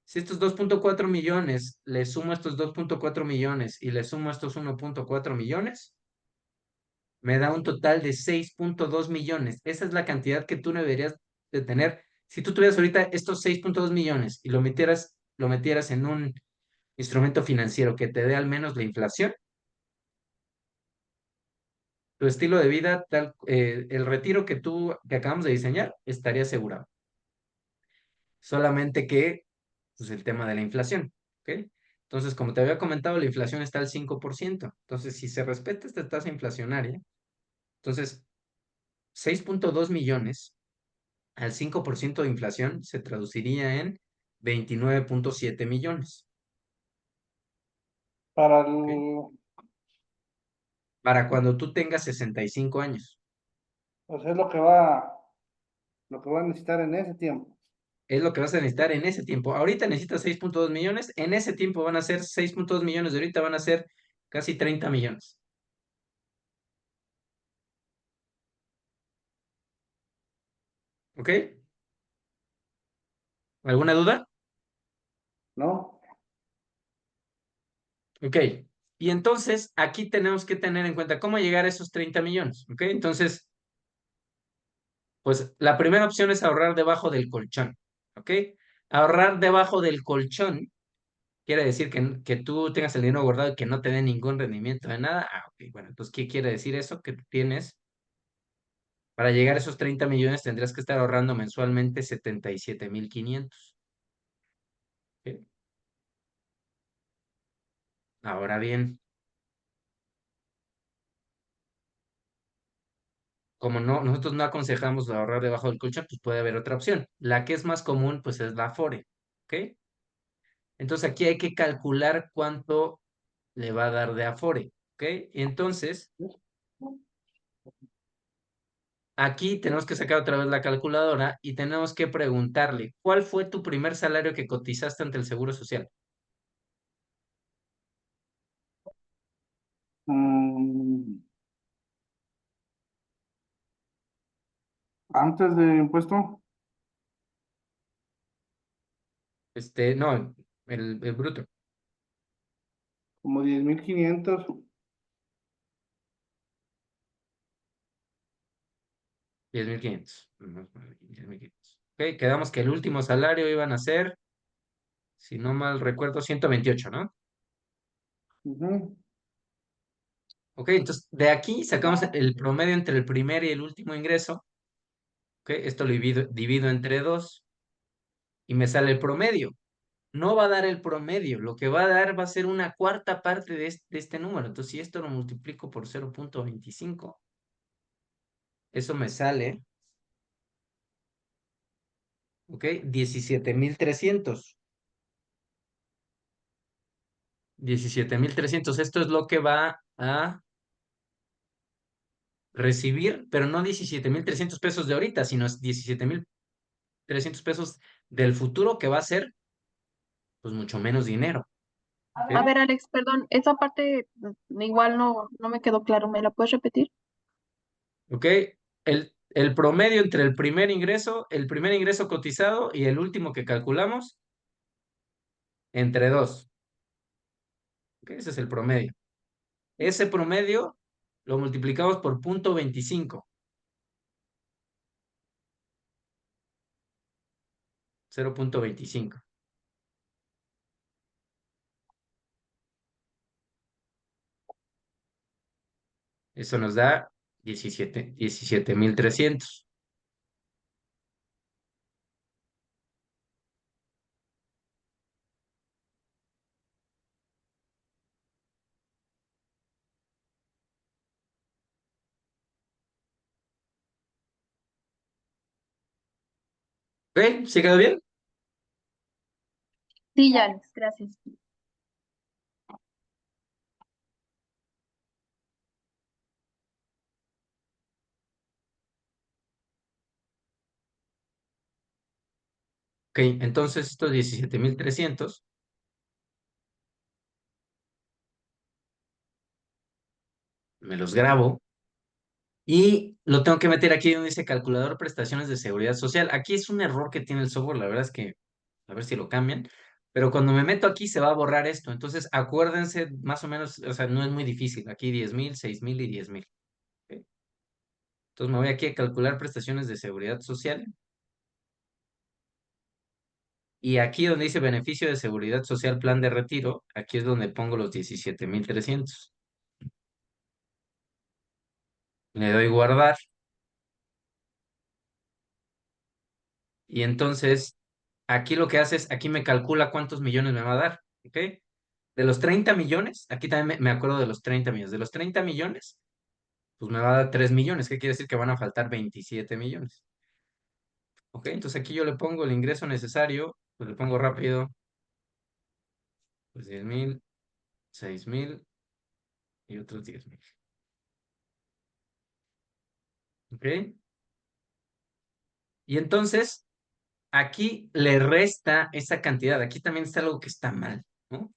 Si estos 2,4 millones le sumo estos 2,4 millones y le sumo estos 1,4 millones, me da un total de 6,2 millones. Esa es la cantidad que tú deberías de tener. Si tú tuvieras ahorita estos 6,2 millones y lo metieras en un instrumento financiero que te dé al menos la inflación, tu estilo de vida, el retiro que acabamos de diseñar, estaría asegurado. Solamente que, pues el tema de la inflación, ¿ok? Entonces, como te había comentado, la inflación está al 5%. Entonces, si se respeta esta tasa inflacionaria, entonces 6,2 millones al 5% de inflación se traduciría en 29,7 millones. Para ¿Ok? el, Para cuando tú tengas 65 años. o sea, es lo que va a necesitar en ese tiempo. Es lo que vas a necesitar en ese tiempo. Ahorita necesitas 6,2 millones, en ese tiempo van a ser 6,2 millones, de ahorita van a ser casi 30 millones. ¿Ok? ¿Alguna duda? ¿No? Ok. Y entonces aquí tenemos que tener en cuenta cómo llegar a esos 30 millones. ¿Ok? Entonces, pues la primera opción es ahorrar debajo del colchón. ¿Ok? Ahorrar debajo del colchón quiere decir que tú tengas el dinero guardado y que no te dé ningún rendimiento de nada. Ah, ok. Bueno, entonces, ¿qué quiere decir eso? Que tú tienes, para llegar a esos 30 millones, tendrías que estar ahorrando mensualmente 77,500. ¿Ok? Ahora bien, como no, nosotros no aconsejamos ahorrar debajo del colchón, pues puede haber otra opción. La que es más común, pues es la Afore. ¿Ok? Entonces aquí hay que calcular cuánto le va a dar de Afore. ¿Ok? Y entonces, aquí tenemos que sacar otra vez la calculadora y tenemos que preguntarle, ¿cuál fue tu primer salario que cotizaste ante el Seguro Social? Mm, antes de impuesto, No, el bruto, como 10,500. 10,500. 10,500. Ok, quedamos que el último salario iban a ser, si no mal recuerdo, 128, ¿no? Ujú. Ok, entonces de aquí sacamos el promedio entre el primer y el último ingreso. Ok, esto lo divido entre dos y me sale el promedio. No va a dar el promedio, lo que va a dar va a ser una cuarta parte de este número. Entonces, si esto lo multiplico por 0,25, eso me sale, ¿ok? 17,300. 17,300. Esto es lo que va a recibir, pero no 17,300 pesos de ahorita, sino 17,300 pesos del futuro, que va a ser pues mucho menos dinero. A ¿Ok? ver, Alex, perdón, esa parte igual no me quedó claro. ¿Me la puedes repetir? ¿Ok? El promedio entre el primer ingreso cotizado y el último que calculamos, entre dos. ¿Ok? Ese es el promedio. Ese promedio lo multiplicamos por 0,25. 0,25. Eso nos da 17,300. ¿Ok? ¿Sí quedó bien? Sí, ya, Alex, gracias. Ok, entonces estos 17,300 me los grabo y lo tengo que meter aquí donde dice calculador prestaciones de seguridad social. Aquí es un error que tiene el software, la verdad es que a ver si lo cambian, pero cuando me meto aquí se va a borrar esto. Entonces acuérdense más o menos, o sea, no es muy difícil. Aquí 10,000, 6,000 y 10,000. ¿Ok? Entonces me voy aquí a calcular prestaciones de seguridad social y aquí donde dice beneficio de seguridad social plan de retiro, aquí es donde pongo los 17,300. Le doy guardar y entonces aquí lo que hace es, aquí me calcula cuántos millones me va a dar. ¿Ok? De los 30 millones, aquí también me acuerdo de los 30 millones. De los 30 millones, pues me va a dar 3 millones. ¿Qué quiere decir? Que van a faltar 27 millones. ¿Ok? Entonces aquí yo le pongo el ingreso necesario, pues le pongo rápido, pues 10,000, 6,000 y otros 10,000. ¿Ok? Y entonces aquí le resta esa cantidad. Aquí también está algo que está mal, ¿no?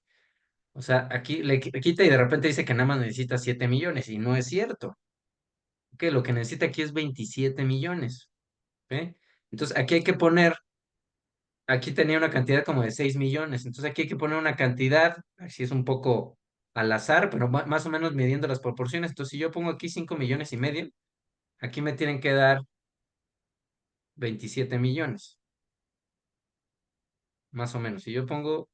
O sea, aquí le quita y de repente dice que nada más necesita 7 millones y no es cierto. Que lo que necesita aquí es 27 millones. ¿Ok? Entonces aquí hay que poner, aquí tenía una cantidad como de 6 millones. Entonces aquí hay que poner una cantidad, así es un poco al azar, pero más o menos midiendo las proporciones. Entonces si yo pongo aquí 5,5 millones, aquí me tienen que dar 27 millones, más o menos. Si yo pongo,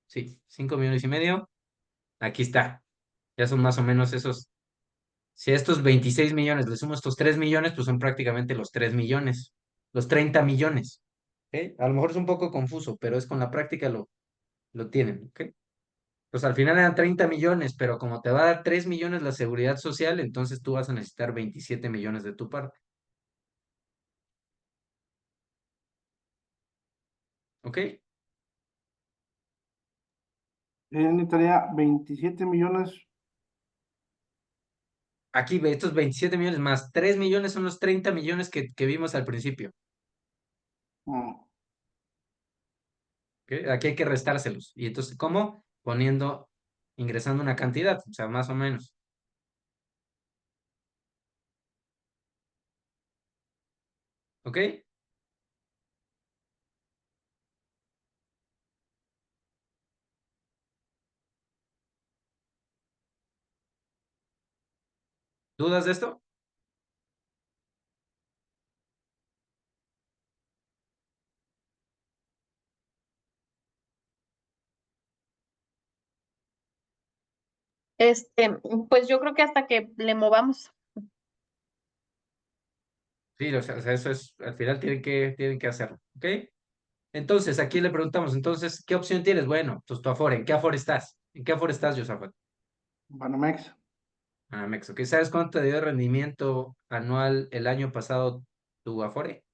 sí, 5,5 millones, aquí está. Ya son más o menos esos. Si a estos 26 millones le sumo estos 3 millones, pues son prácticamente los 3 millones, los 30 millones. ¿Ok? A lo mejor es un poco confuso, pero es con la práctica lo tienen. ¿Ok? Pues al final eran 30 millones, pero como te va a dar 3 millones la seguridad social, entonces tú vas a necesitar 27 millones de tu parte. ¿Ok? Necesitaría 27 millones. Aquí ve estos 27 millones más 3 millones son los 30 millones que vimos al principio. mm, ¿Ok? Aquí hay que restárselos. Y entonces, ¿cómo? Ingresando una cantidad, o sea, más o menos. ¿Ok? ¿Dudas de esto? Pues yo creo que hasta que le movamos. Sí, o sea, eso es, al final tienen que hacerlo. ¿Ok? Entonces, aquí le preguntamos, entonces, ¿qué opción tienes? Bueno, pues tu Afore, ¿en qué Afore estás? ¿En qué Afore estás, Josafat? Banamex. Ah, Mex, ¿ok? ¿Sabes cuánto te dio de rendimiento anual el año pasado tu Afore?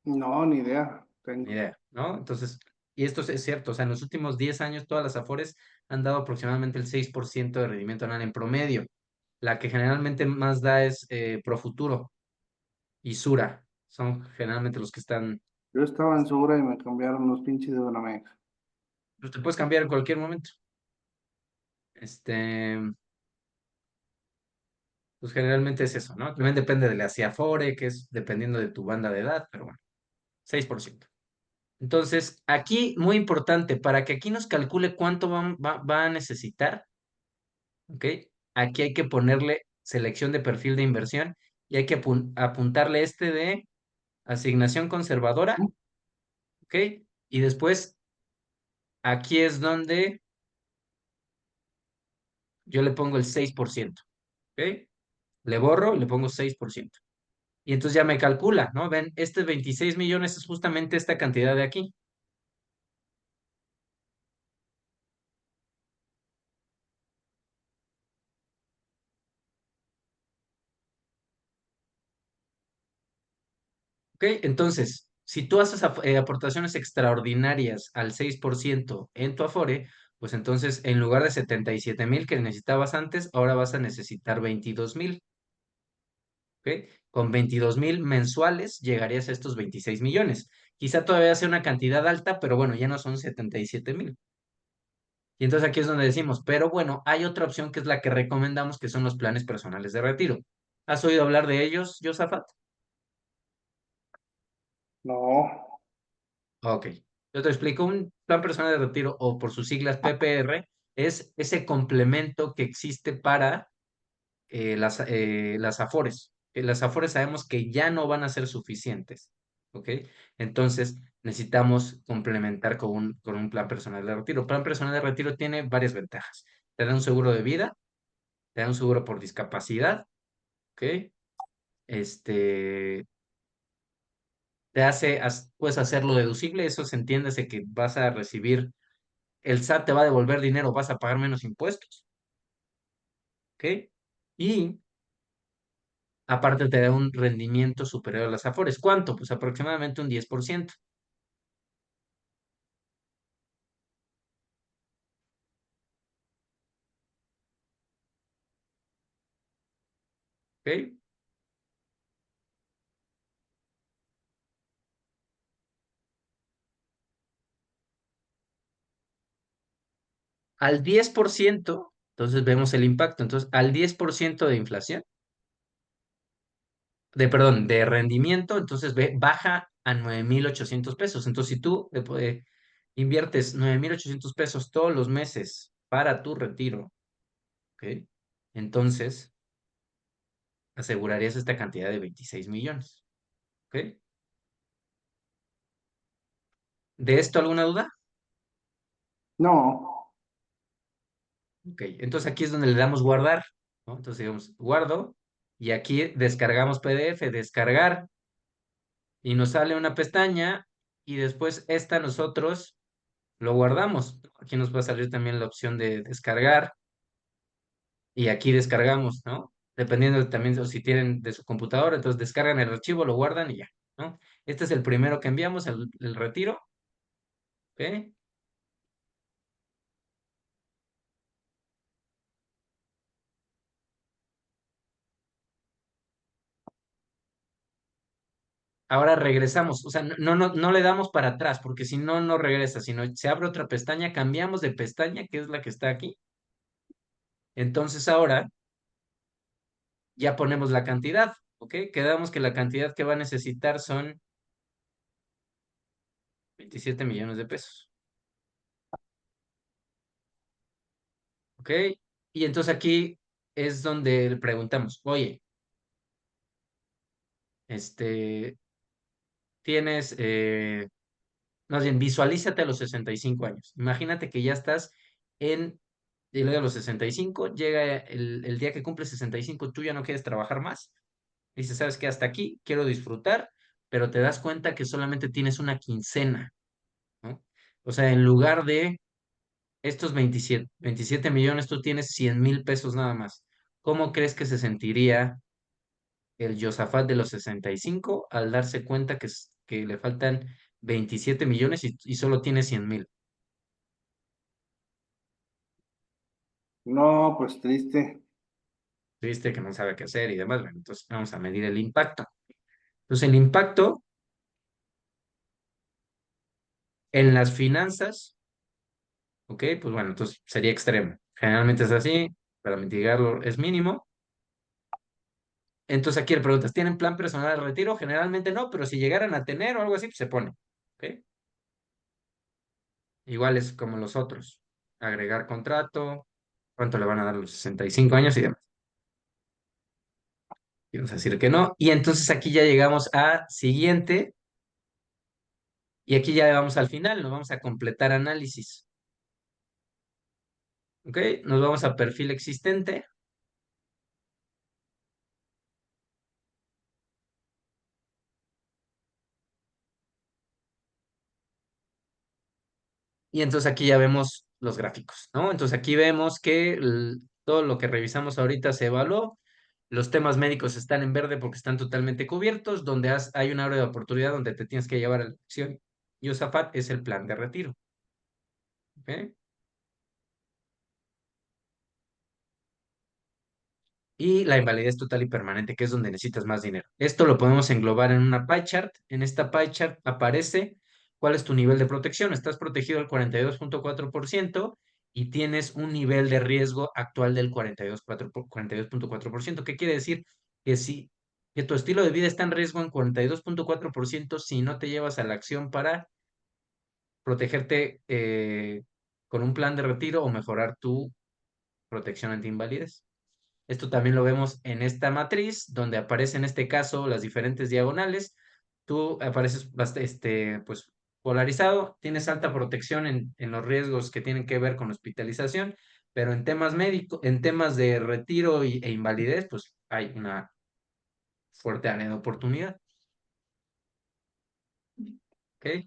No, ni idea. Ni Tengo. idea, ¿no? Entonces, y esto es cierto, o sea, en los últimos 10 años todas las Afores han dado aproximadamente el 6% de rendimiento anual en promedio. La que generalmente más da es Profuturo y Sura. Son generalmente los que están, Yo estaba en Sura y me cambiaron los pinches de Banamex. pues te puedes cambiar en cualquier momento. Este, pues generalmente es eso, ¿no? También depende de la Afore, que es dependiendo de tu banda de edad, pero bueno, 6%. Entonces, aquí, muy importante, para que aquí nos calcule cuánto va a necesitar, ¿ok? Aquí hay que ponerle selección de perfil de inversión y hay que apuntarle este de asignación conservadora, ¿ok? Y después, aquí es donde yo le pongo el 6%, ¿ok? Le borro y le pongo 6%. Y entonces ya me calcula, ¿no? Ven, este 26 millones es justamente esta cantidad de aquí. ¿Ok? Entonces, si tú haces aportaciones extraordinarias al 6% en tu Afore, pues entonces en lugar de 77,000 que necesitabas antes, ahora vas a necesitar 22,000. ¿Ok? Con 22,000 mensuales llegarías a estos 26 millones. Quizá todavía sea una cantidad alta, pero bueno, ya no son 77,000. Y entonces aquí es donde decimos, pero bueno, hay otra opción que es la que recomendamos, que son los planes personales de retiro. ¿Has oído hablar de ellos, Josafat? No, Ok. Yo te explico, un plan personal de retiro, o por sus siglas PPR, es ese complemento que existe para las Afores. Las Afores sabemos que ya no van a ser suficientes, ¿ok? Entonces necesitamos complementar con un plan personal de retiro. Plan personal de retiro tiene varias ventajas. Te da un seguro de vida, te da un seguro por discapacidad, ¿ok? Este, puedes hacerlo deducible, eso se entiende de que vas a recibir, el SAT te va a devolver dinero, vas a pagar menos impuestos, ¿ok? Y aparte te da un rendimiento superior a las Afores. ¿Cuánto? Pues aproximadamente un 10%. ¿Ok? Al 10%, entonces vemos el impacto. Entonces, al 10% de inflación, perdón, de rendimiento, entonces baja a 9,800 pesos. Entonces, si tú inviertes 9,800 pesos todos los meses para tu retiro, ¿ok? Entonces, asegurarías esta cantidad de 26 millones. ¿Ok? ¿De esto alguna duda? no. Ok, entonces aquí es donde le damos guardar, ¿no? Entonces digamos, guardo, y aquí descargamos PDF, descargar, y nos sale una pestaña, y después esta nosotros lo guardamos. Aquí nos va a salir también la opción de descargar, y aquí descargamos, ¿no? Dependiendo también de si tienen de su computadora, entonces descargan el archivo, lo guardan y ya, ¿no? Este es el primero que enviamos, el retiro, ¿ok? Ahora regresamos, o sea, no le damos para atrás, porque si no, no regresa, sino se abre otra pestaña, cambiamos de pestaña, que es la que está aquí. Entonces ahora ya ponemos la cantidad, ¿ok? Quedamos que la cantidad que va a necesitar son 27 millones de pesos, ¿ok? Y entonces aquí es donde le preguntamos, oye, este, tienes, más bien, visualízate a los 65 años. Imagínate que ya estás y luego a los 65, llega el día que cumple 65, tú ya no quieres trabajar más. Dices, ¿sabes qué? Hasta aquí, quiero disfrutar, pero te das cuenta que solamente tienes una quincena, ¿no? O sea, en lugar de estos 27 millones, tú tienes 100,000 pesos nada más. ¿Cómo crees que se sentiría el Josafat de los 65 al darse cuenta que le faltan 27 millones y solo tiene 100,000. No, pues triste. Viste que no sabe qué hacer y demás. Bueno, entonces vamos a medir el impacto. Entonces el impacto en las finanzas, ok, pues bueno, entonces sería extremo. Generalmente es así, para mitigarlo es mínimo. Entonces aquí le preguntas, ¿tienen plan personal de retiro? Generalmente no, pero si llegaran a tener o algo así, pues se pone. ¿Ok? Igual es como los otros. Agregar contrato, cuánto le van a dar a los 65 años y demás. Y vamos a decir que no. Y entonces aquí ya llegamos a siguiente. Y aquí ya vamos al final, nos vamos a completar análisis. ¿Ok? Nos vamos a perfil existente. Y entonces aquí ya vemos los gráficos, ¿no? Entonces aquí vemos que todo lo que revisamos ahorita se evaluó. Los temas médicos están en verde porque están totalmente cubiertos, donde hay un área de oportunidad donde te tienes que llevar a la elección. Yosafat es el plan de retiro. ¿Ok? Y la invalidez total y permanente, que es donde necesitas más dinero. Esto lo podemos englobar en una pie chart. En esta pie chart aparece cuál es tu nivel de protección. Estás protegido al 42.4% y tienes un nivel de riesgo actual del 42.4%. ¿Qué quiere decir? Que si que tu estilo de vida está en riesgo en 42.4% si no te llevas a la acción para protegerte con un plan de retiro o mejorar tu protección ante invalidez. Esto también lo vemos en esta matriz, donde aparece en este caso las diferentes diagonales. Tú apareces pues, polarizado, tienes alta protección en los riesgos que tienen que ver con hospitalización, pero en temas médicos, en temas de retiro e invalidez, pues hay una fuerte área de oportunidad. ¿Ok?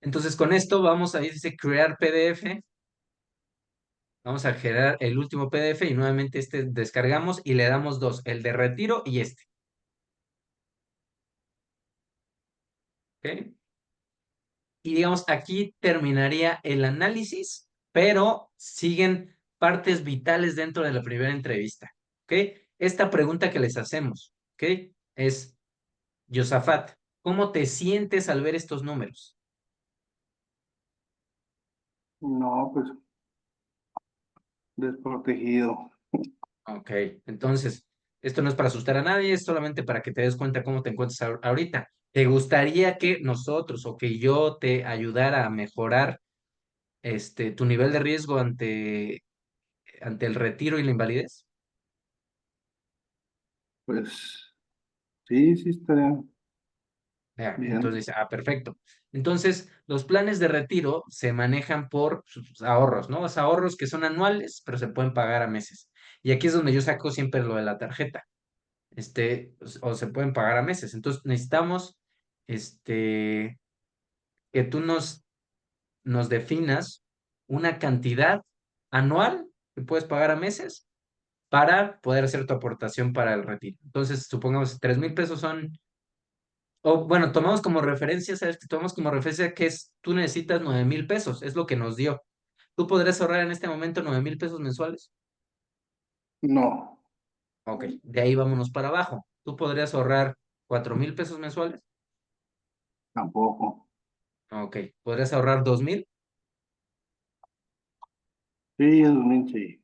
Entonces con esto vamos a ir, dice crear PDF. Vamos a generar el último PDF y nuevamente descargamos y le damos dos, el de retiro y este. ¿Ok? Y digamos, aquí terminaría el análisis, pero siguen partes vitales dentro de la primera entrevista. ¿Ok? Esta pregunta que les hacemos, ¿ok? Es, Yosafat, ¿cómo te sientes al ver estos números? No, pues desprotegido. Ok, entonces, esto no es para asustar a nadie, es solamente para que te des cuenta cómo te encuentras ahorita. ¿Te gustaría que nosotros o que yo te ayudara a mejorar tu nivel de riesgo ante el retiro y la invalidez? Pues sí, sí estaría Ya, bien. entonces dice, perfecto. Entonces, los planes de retiro se manejan por sus ahorros, ¿no? Los ahorros que son anuales, pero se pueden pagar a meses. Y aquí es donde yo saco siempre lo de la tarjeta, o se pueden pagar a meses. Entonces, necesitamos, que tú nos definas una cantidad anual que puedes pagar a meses para poder hacer tu aportación para el retiro. Entonces, supongamos 3,000 pesos son. O bueno, tomamos como referencia, ¿sabes? Que tomamos como referencia que tú necesitas 9,000 pesos, es lo que nos dio. ¿Tú podrías ahorrar en este momento 9,000 pesos mensuales? No, Ok, de ahí vámonos para abajo. ¿Tú podrías ahorrar 4,000 pesos mensuales? tampoco. Ok, ¿podrías ahorrar 2,000? Sí, es 2006.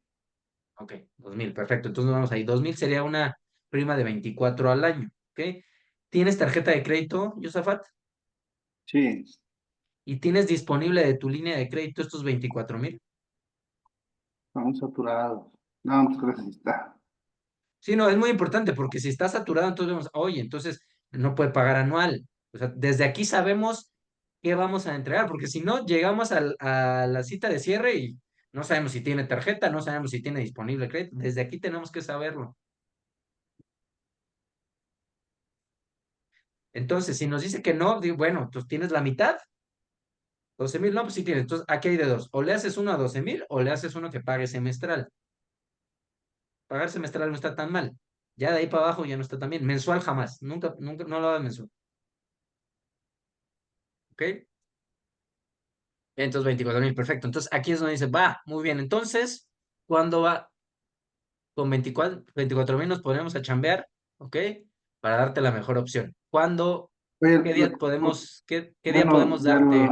Ok, 2,000, perfecto. Entonces vamos ahí. 2,000 sería una prima de 24 al año. ¿Ok? ¿Tienes tarjeta de crédito, Yusafat? Sí, ¿Y tienes disponible de tu línea de crédito estos 24,000? estamos saturados. No, pues creo que sí está. Sí, no, es muy importante porque si está saturado, entonces vemos, oye, entonces no puede pagar anual. O sea, desde aquí sabemos qué vamos a entregar, porque si no, llegamos a la cita de cierre y no sabemos si tiene tarjeta, no sabemos si tiene disponible crédito. Desde aquí tenemos que saberlo. Entonces, si nos dice que no, digo, bueno, entonces tienes la mitad, 12,000, no, pues sí tienes. Entonces, aquí hay de dos, o le haces uno a 12,000 o le haces uno que pague semestral. Pagar semestral no está tan mal. Ya de ahí para abajo ya no está tan bien. Mensual jamás, nunca, nunca, no lo hagas mensual. ¿ok? Entonces 24,000, perfecto. Entonces aquí es donde dice, va, muy bien. Entonces, ¿cuándo va? Con 24,000 nos ponemos a chambear, ¿ok? Para darte la mejor opción. ¿Cuándo, Oye, qué día podemos, qué día bueno, podemos darte?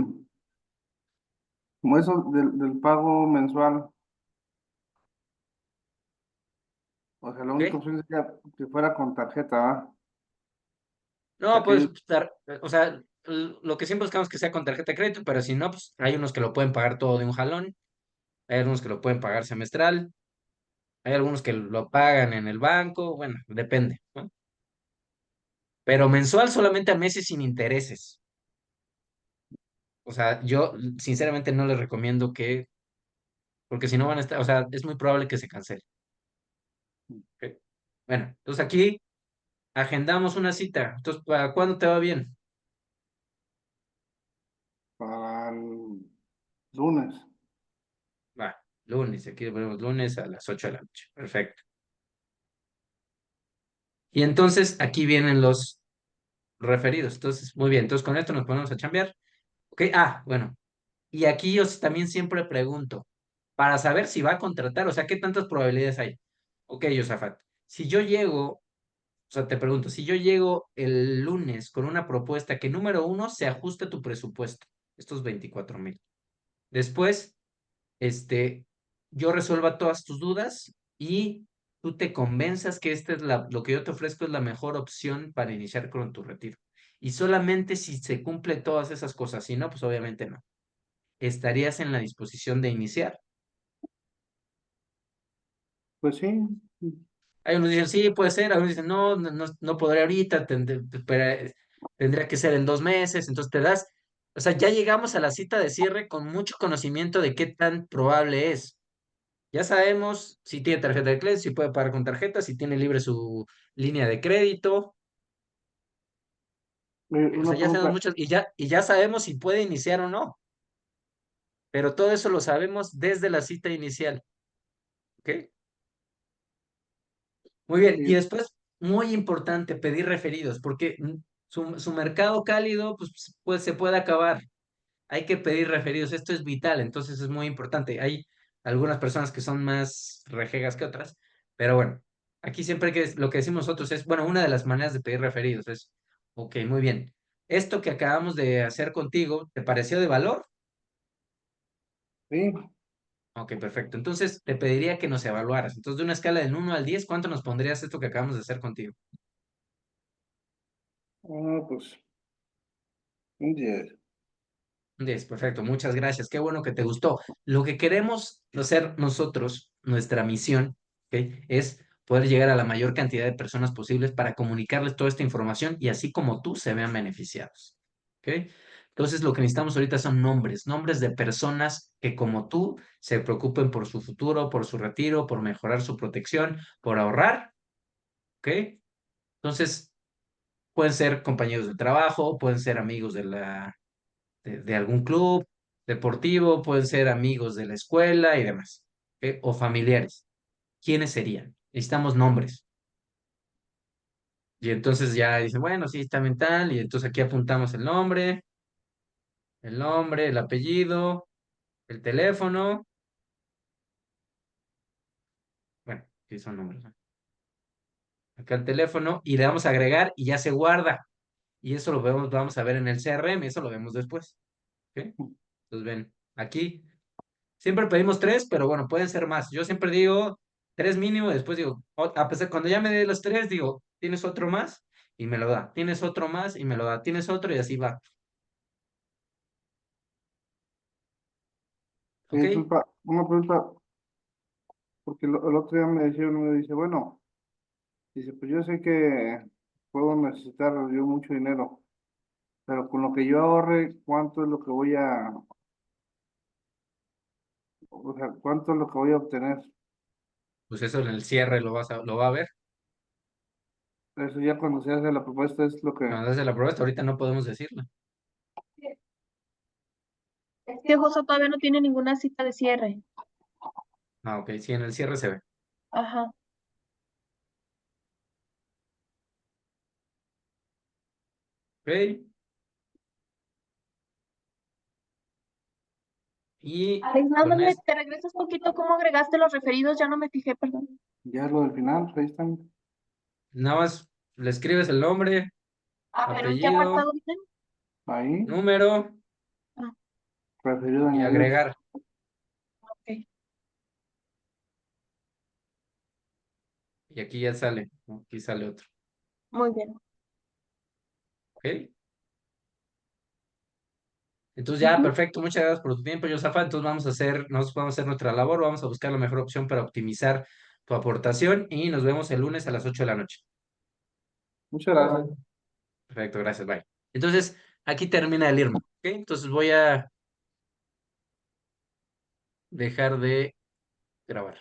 como eso del pago mensual, o sea, la única ¿Ok? opción sería que fuera con tarjeta, ¿va? O No, sea, pues, que o sea, lo que siempre buscamos es que sea con tarjeta de crédito, pero si no, pues hay unos que lo pueden pagar todo de un jalón, hay algunos que lo pueden pagar semestral, hay algunos que lo pagan en el banco, bueno, depende, ¿no? Pero mensual solamente a meses sin intereses. O sea, yo sinceramente no les recomiendo que, porque si no van a estar, o sea, es muy probable que se cancele. ¿Ok? Bueno, entonces aquí agendamos una cita. Entonces, ¿para cuándo te va bien? para el lunes. Va, lunes, aquí lo ponemos lunes a las 8 de la noche. Perfecto. Y entonces aquí vienen los referidos. Entonces, muy bien. Entonces, con esto nos ponemos a chambear. Ok, bueno. Y aquí yo también siempre pregunto, para saber si va a contratar, o sea, ¿qué tantas probabilidades hay? Ok, Josafat, si yo llego, o sea, te pregunto, si yo llego el lunes con una propuesta que número uno se ajuste a tu presupuesto, estos 24,000. Después, este, yo resuelva todas tus dudas y tú te convenzas que lo que yo te ofrezco es la mejor opción para iniciar con tu retiro. Y solamente si se cumple todas esas cosas, si no, pues obviamente no. ¿Estarías en la disposición de iniciar? Pues sí, Hay unos dicen, sí, puede ser, algunos dicen, no, no, no podré ahorita, tendría que ser en 2 meses, entonces te das, o sea, ya llegamos a la cita de cierre con mucho conocimiento de qué tan probable es. Ya sabemos si tiene tarjeta de crédito, si puede pagar con tarjeta, si tiene libre su línea de crédito, o sea, una ya sabemos pregunta. muchas, y ya sabemos si puede iniciar o no, pero todo eso lo sabemos desde la cita inicial, ¿ok? Muy bien, y eh, después, muy importante, pedir referidos, porque su mercado cálido, pues se puede acabar. Hay que pedir referidos, esto es vital, entonces es muy importante. Hay algunas personas que son más rejegas que otras, pero bueno, aquí siempre lo que decimos nosotros es, bueno, una de las maneras de pedir referidos es, ok, muy bien, esto que acabamos de hacer contigo, ¿te pareció de valor? sí, Ok, perfecto. Entonces te pediría que nos evaluaras. Entonces, de una escala del 1 al 10, ¿cuánto nos pondrías esto que acabamos de hacer contigo? pues un 10. 10, perfecto, muchas gracias. Qué bueno que te gustó. Lo que queremos hacer nosotros, nuestra misión, ¿ok? Es poder llegar a la mayor cantidad de personas posibles para comunicarles toda esta información y así como tú se vean beneficiados. ¿Ok? Entonces, lo que necesitamos ahorita son nombres, nombres de personas que como tú se preocupen por su futuro, por su retiro, por mejorar su protección, por ahorrar. ¿Ok? Entonces, pueden ser compañeros de trabajo, pueden ser amigos de algún club deportivo, pueden ser amigos de la escuela y demás, ¿ok? O familiares. ¿Quiénes serían? Necesitamos nombres. Y entonces ya dicen, bueno, sí, está bien tal, y entonces aquí apuntamos el nombre, el apellido, el teléfono. Bueno, sí son nombres, ¿no? Acá el teléfono y le damos a agregar y ya se guarda. Y eso lo vamos a ver en el CRM, eso lo vemos después. ¿Ok? Entonces ven, aquí siempre pedimos tres, pero bueno, pueden ser más. Yo siempre digo tres mínimo, después digo, a pesar, cuando ya me dé los tres, digo, ¿tienes otro más? Y me lo da. ¿Tienes otro más? Y me lo da. ¿Tienes otro? Y así va. ¿Ok? Entonces, una pregunta, porque el otro día me decía uno, me dice, bueno, dice, pues yo sé que puedo necesitar yo mucho dinero, pero con lo que yo ahorre, ¿cuánto es lo que voy a, o sea, cuánto es lo que voy a obtener? Pues eso en el cierre lo va a ver. Eso ya cuando se hace la propuesta es lo que, Cuando hace la prueba, ahorita no podemos decirlo. Este José todavía no tiene ninguna cita de cierre. Ok, sí, en el cierre se ve. Ajá. Ok. Y Alex, nada más con esto, te regresas poquito, ¿cómo agregaste los referidos? Ya no me fijé, perdón. Ya lo del final, pues ahí están. nada más le escribes el nombre, Ah, pero ¿en qué apellido, apartado dicen? Ahí, número Ah, preferido y añadir. agregar. ok. Y aquí ya sale, ¿no? Aquí sale otro. Muy bien. ¿Ok? Entonces ya, Ujú. perfecto. Muchas gracias por tu tiempo, Josafa. Entonces vamos a hacer nuestra labor, vamos a buscar la mejor opción para optimizar tu aportación y nos vemos el lunes a las 8 de la noche. Muchas gracias. Perfecto, gracias, bye. Entonces, aquí termina el IRMA, ¿ok? Entonces voy a dejar de grabar.